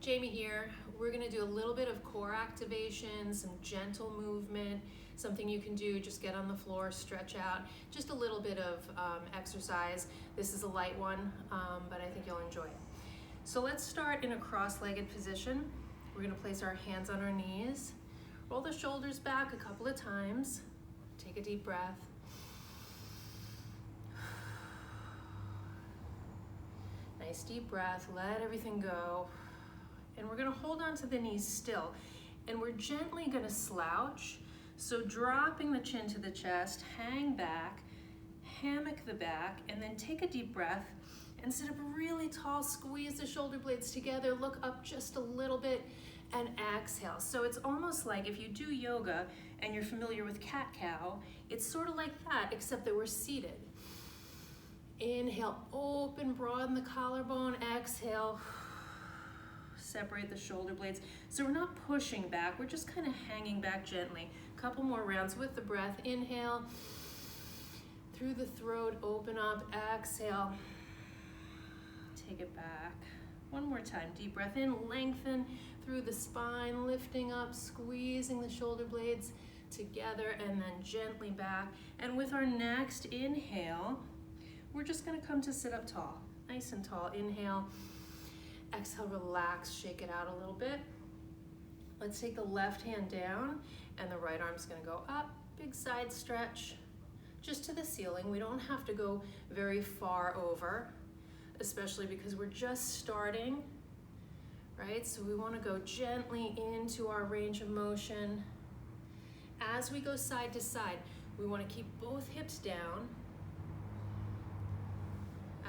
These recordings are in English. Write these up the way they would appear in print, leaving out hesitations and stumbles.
Jamie here. We're gonna do a little bit of core activation, some gentle movement, something you can do, just get on the floor, stretch out, just a little bit of exercise. This is a light one, but I think you'll enjoy it. So let's start in a cross-legged position. We're gonna place our hands on our knees, roll the shoulders back a couple of times, take a deep breath. Nice deep breath, let everything go. And we're gonna hold on to the knees still. And we're gently gonna slouch. So dropping the chin to the chest, hang back, hammock the back, and then take a deep breath. And sit up really tall, squeeze the shoulder blades together, look up just a little bit, and exhale. So it's almost like if you do yoga and you're familiar with cat-cow, it's sort of like that, except that we're seated. Inhale, open, broaden the collarbone, exhale. Separate the shoulder blades. So we're not pushing back, we're just kind of hanging back gently. Couple more rounds with the breath. Inhale, through the throat, open up, exhale. Take it back. One more time, deep breath in, lengthen through the spine, lifting up, squeezing the shoulder blades together, and then gently back. And with our next inhale, we're just gonna come to sit up tall, nice and tall. Inhale. Exhale, relax, shake it out a little bit. Let's take the left hand down and the right arm's gonna go up. Big side stretch, just to the ceiling. We don't have to go very far over, especially because we're just starting, right? So we wanna go gently into our range of motion. As we go side to side, we wanna keep both hips down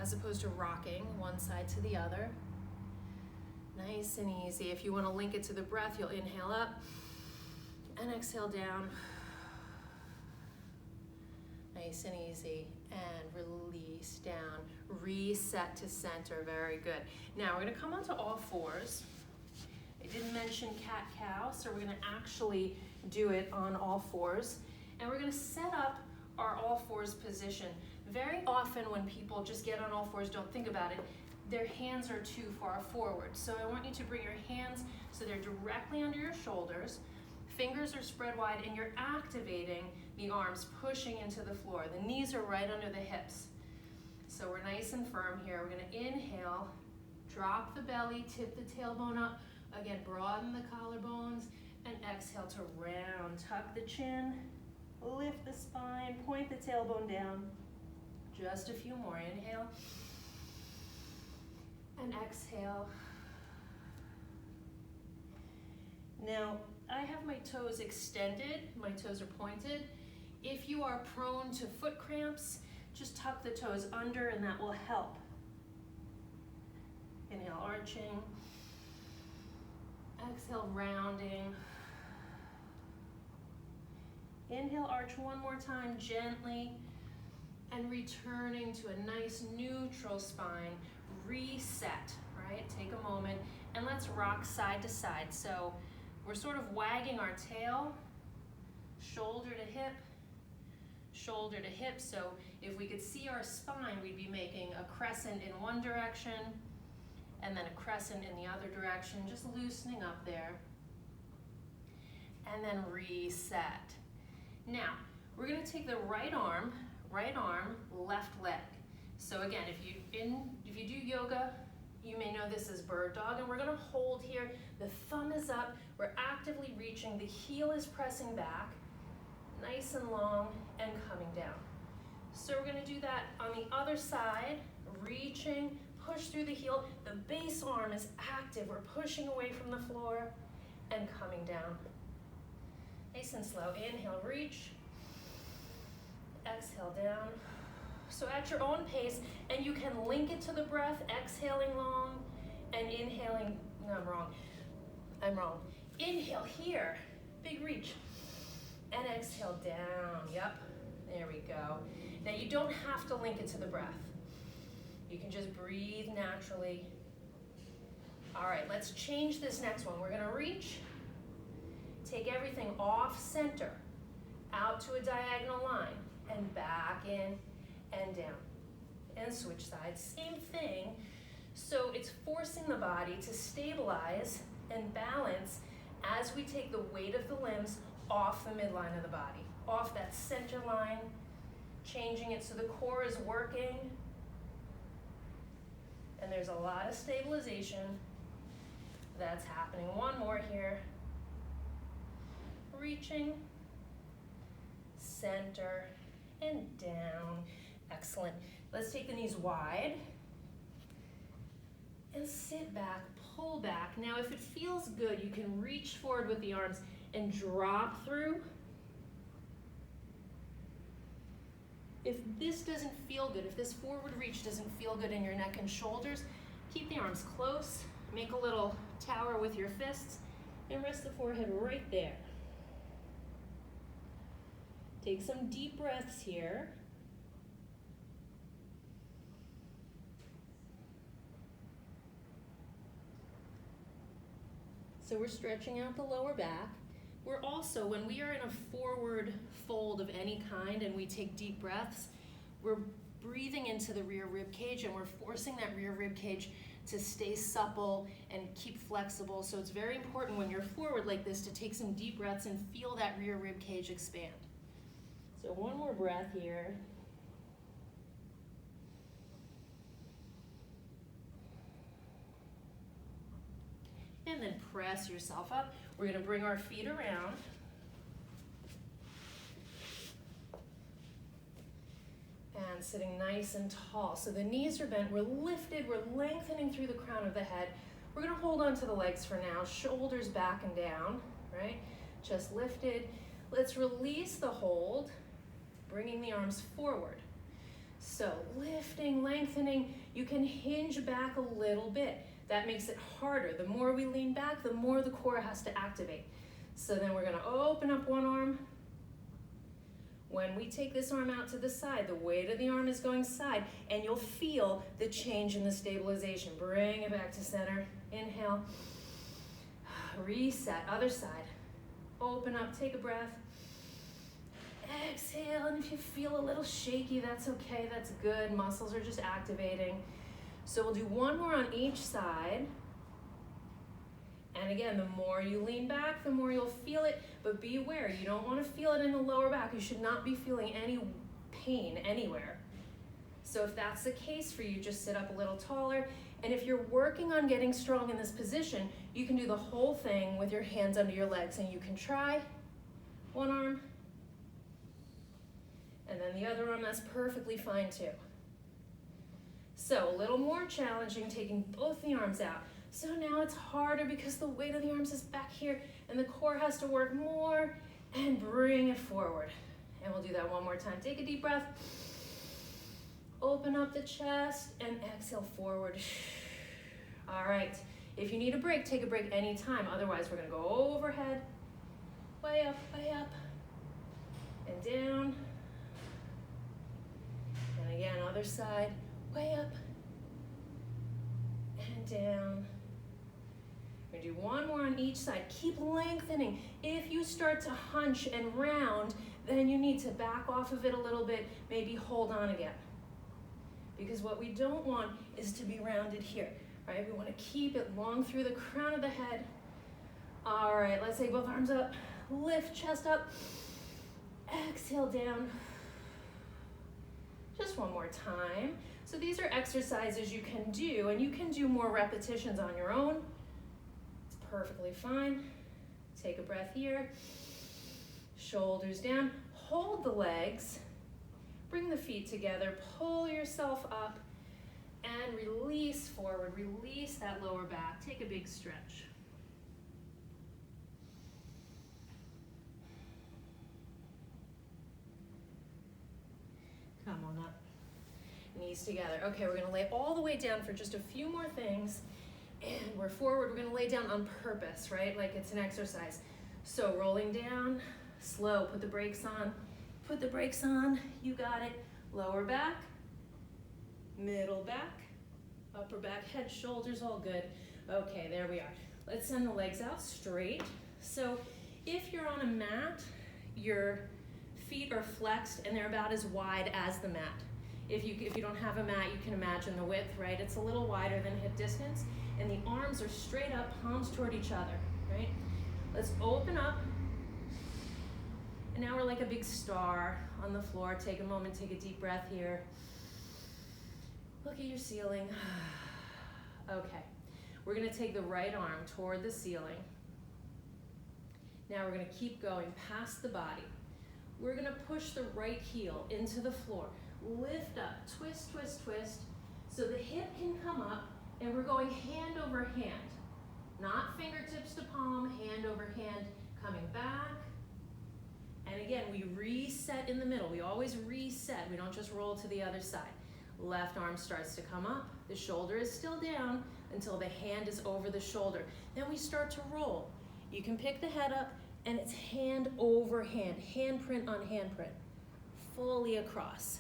as opposed to rocking one side to the other. Nice and easy. If you want to link it to the breath, you'll inhale up and exhale down. Nice and easy. And release down. Reset to center. Very good. Now we're going to come onto all fours. I didn't mention cat-cow, so we're going to actually do it on all fours. And we're going to set up our all fours position. Very often when people just get on all fours, don't think about it, their hands are too far forward. So I want you to bring your hands so they're directly under your shoulders, fingers are spread wide, and you're activating the arms, pushing into the floor. The knees are right under the hips. So we're nice and firm here. We're gonna inhale, drop the belly, tip the tailbone up. Again, broaden the collarbones, and exhale to round. Tuck the chin, lift the spine, point the tailbone down. Just a few more. Inhale. And exhale. Now, I have my toes extended, my toes are pointed. If you are prone to foot cramps, just tuck the toes under and that will help. Inhale, arching. Exhale, rounding. Inhale, arch one more time, gently. And returning to a nice neutral spine. Reset, right? Take a moment and let's rock side to side. So we're sort of wagging our tail, shoulder to hip, shoulder to hip. So if we could see our spine, we'd be making a crescent in one direction and then a crescent in the other direction, just loosening up there. And then reset. Now, we're gonna take the right arm, left leg. So again, if you do yoga, you may know this as bird dog, and we're gonna hold here. The thumb is up, we're actively reaching, the heel is pressing back, nice and long, and coming down. So we're gonna do that on the other side, reaching, push through the heel. The base arm is active, we're pushing away from the floor, and coming down. Nice and slow. Inhale, reach. Exhale, down. So at your own pace, and you can link it to the breath, exhaling long and inhaling. No, I'm wrong. Inhale here, big reach, and exhale down. Yep, there we go. Now you don't have to link it to the breath. You can just breathe naturally. All right, let's change this next one. We're gonna reach, take everything off center, out to a diagonal line, and back in and down. And switch sides, same thing. So it's forcing the body to stabilize and balance as we take the weight of the limbs off the midline of the body, off that center line, changing it so the core is working. And there's a lot of stabilization that's happening. One more here. Reaching, center, and down. Excellent. Let's take the knees wide and sit back, pull back. Now, if it feels good, you can reach forward with the arms and drop through. If this doesn't feel good, if this forward reach doesn't feel good in your neck and shoulders, keep the arms close, make a little tower with your fists, and rest the forehead right there. Take some deep breaths here. So we're stretching out the lower back. We're also, when we are in a forward fold of any kind and we take deep breaths, we're breathing into the rear rib cage and we're forcing that rear rib cage to stay supple and keep flexible. So it's very important when you're forward like this to take some deep breaths and feel that rear rib cage expand. So one more breath here. And then press yourself up. We're gonna bring our feet around. And sitting nice and tall. So the knees are bent, we're lifted, we're lengthening through the crown of the head. We're gonna hold on to the legs for now, shoulders back and down, right? Chest lifted. Let's release the hold, bringing the arms forward. So lifting, lengthening, you can hinge back a little bit. That makes it harder. The more we lean back, the more the core has to activate. So then we're gonna open up one arm. When we take this arm out to the side, the weight of the arm is going side, and you'll feel the change in the stabilization. Bring it back to center. Inhale. Reset, other side. Open up, take a breath. Exhale, and if you feel a little shaky, that's okay, that's good. Muscles are just activating. So we'll do one more on each side. And again, the more you lean back, the more you'll feel it, but be aware, you don't want to feel it in the lower back. You should not be feeling any pain anywhere. So if that's the case for you, just sit up a little taller. And if you're working on getting strong in this position, you can do the whole thing with your hands under your legs. And you can try one arm, and then the other arm, that's perfectly fine too. So a little more challenging, taking both the arms out. So now it's harder because the weight of the arms is back here and the core has to work more, and bring it forward. And we'll do that one more time. Take a deep breath. Open up the chest and exhale forward. All right, if you need a break, take a break anytime. Otherwise, we're gonna go overhead, way up, and down. And again, other side, way up and down. We're gonna do one more on each side. Keep lengthening. If you start to hunch and round, then you need to back off of it a little bit, maybe hold on again. Because what we don't want is to be rounded here, right? We wanna keep it long through the crown of the head. All right, let's take both arms up. Lift chest up. Exhale down. Just one more time. So these are exercises you can do, and you can do more repetitions on your own. It's perfectly fine. Take a breath here. Shoulders down. Hold the legs. Bring the feet together. Pull yourself up and release forward. Release that lower back. Take a big stretch. Come on up. Knees together. Okay, we're gonna lay all the way down for just a few more things. And we're forward, we're gonna lay down on purpose, right? Like it's an exercise. So rolling down, slow, put the brakes on. Put the brakes on, you got it. Lower back, middle back, upper back, head, shoulders, all good. Okay, there we are. Let's send the legs out straight. So if you're on a mat, your feet are flexed and they're about as wide as the mat. If you don't have a mat, you can imagine the width, right? It's a little wider than hip distance, and the arms are straight up, palms toward each other, right? Let's open up. And now we're like a big star on the floor. Take a moment, take a deep breath here. Look at your ceiling. Okay, we're gonna take the right arm toward the ceiling. Now we're gonna keep going past the body. We're gonna push the right heel into the floor. Lift up, twist, twist, twist, so the hip can come up, and we're going hand over hand. Not fingertips to palm, hand over hand, coming back. And again, we reset in the middle. We always reset. We don't just roll to the other side. Left arm starts to come up. The shoulder is still down until the hand is over the shoulder. Then we start to roll. You can pick the head up, and it's hand over hand, handprint on handprint, fully across.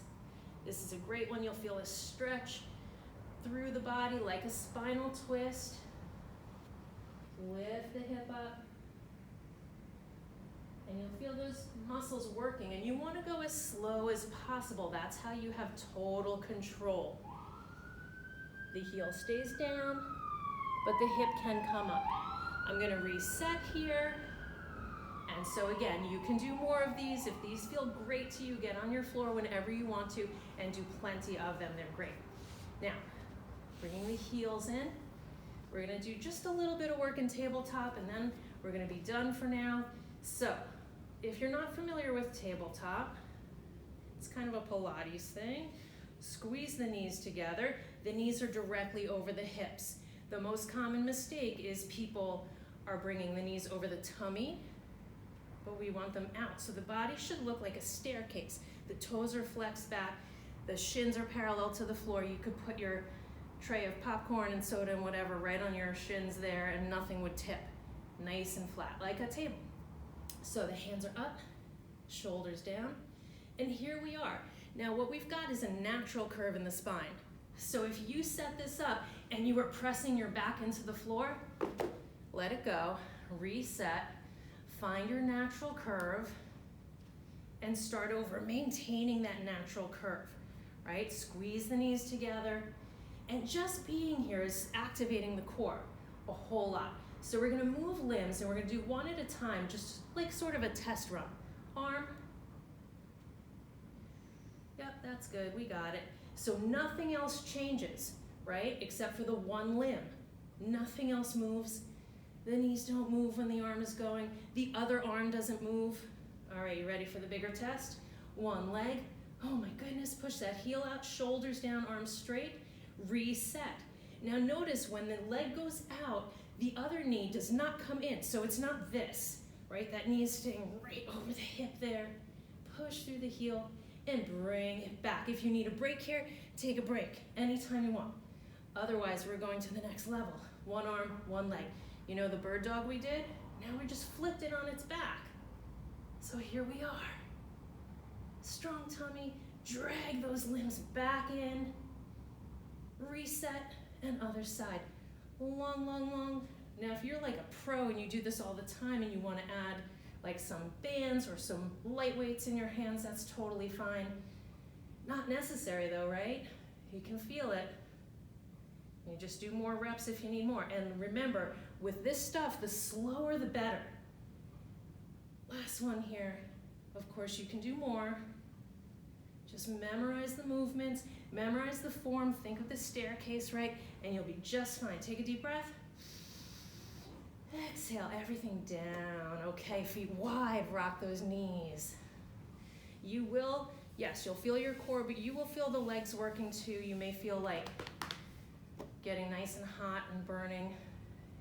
This is a great one. You'll feel a stretch through the body like a spinal twist. Lift the hip up. And you'll feel those muscles working, and you want to go as slow as possible. That's how you have total control. The heel stays down, but the hip can come up. I'm going to reset here. And so again, you can do more of these. If these feel great to you, get on your floor whenever you want to and do plenty of them. They're great. Now, bringing the heels in. We're going to do just a little bit of work in tabletop, and then we're going to be done for now. So, if you're not familiar with tabletop, it's kind of a Pilates thing. Squeeze the knees together. The knees are directly over the hips. The most common mistake is people are bringing the knees over the tummy, but we want them out. So the body should look like a staircase. The toes are flexed back. The shins are parallel to the floor. You could put your tray of popcorn and soda and whatever right on your shins there, and nothing would tip. Nice and flat, like a table. So the hands are up, shoulders down, and here we are. Now what we've got is a natural curve in the spine. So if you set this up and you were pressing your back into the floor, let it go, reset, find your natural curve, and start over, maintaining that natural curve, right? Squeeze the knees together, and just being here is activating the core a whole lot. So we're gonna move limbs, and we're gonna do one at a time, just like sort of a test run. Arm. Yep, that's good, we got it. So nothing else changes, right? Except for the one limb. Nothing else moves. The knees don't move when the arm is going. The other arm doesn't move. All right, you ready for the bigger test? One leg. Oh my goodness, push that heel out, shoulders down, arms straight. Reset. Now notice when the leg goes out, the other knee does not come in, so it's not this, right? That knee is staying right over the hip there. Push through the heel and bring it back. If you need a break here, take a break anytime you want. Otherwise, we're going to the next level. One arm, one leg. You know the bird dog we did? Now we just flipped it on its back. So here we are. Strong tummy, drag those limbs back in. Reset, and other side. Long, long, long. Now if you're like a pro and you do this all the time and you want to add like some bands or some light weights in your hands, that's totally fine. Not necessary though, right? You can feel it. You just do more reps if you need more. And remember, with this stuff, the slower the better. Last one here. Of course, you can do more. Just memorize the movements, memorize the form, think of the staircase, right? And you'll be just fine. Take a deep breath. Exhale everything down. Okay, feet wide, rock those knees. You will, yes, you'll feel your core, but you will feel the legs working too. You may feel like getting nice and hot and burning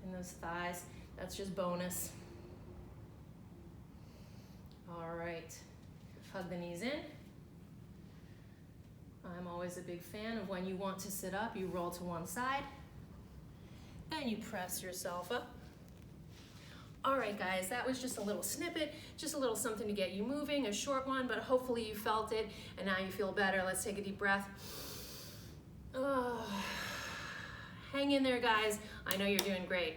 in those thighs. That's just bonus. All right, hug the knees in. I'm always a big fan of when you want to sit up, you roll to one side and you press yourself up. All right, guys, that was just a little snippet, just a little something to get you moving, a short one, but hopefully you felt it and now you feel better. Let's take a deep breath. Oh. Hang in there, guys. I know you're doing great.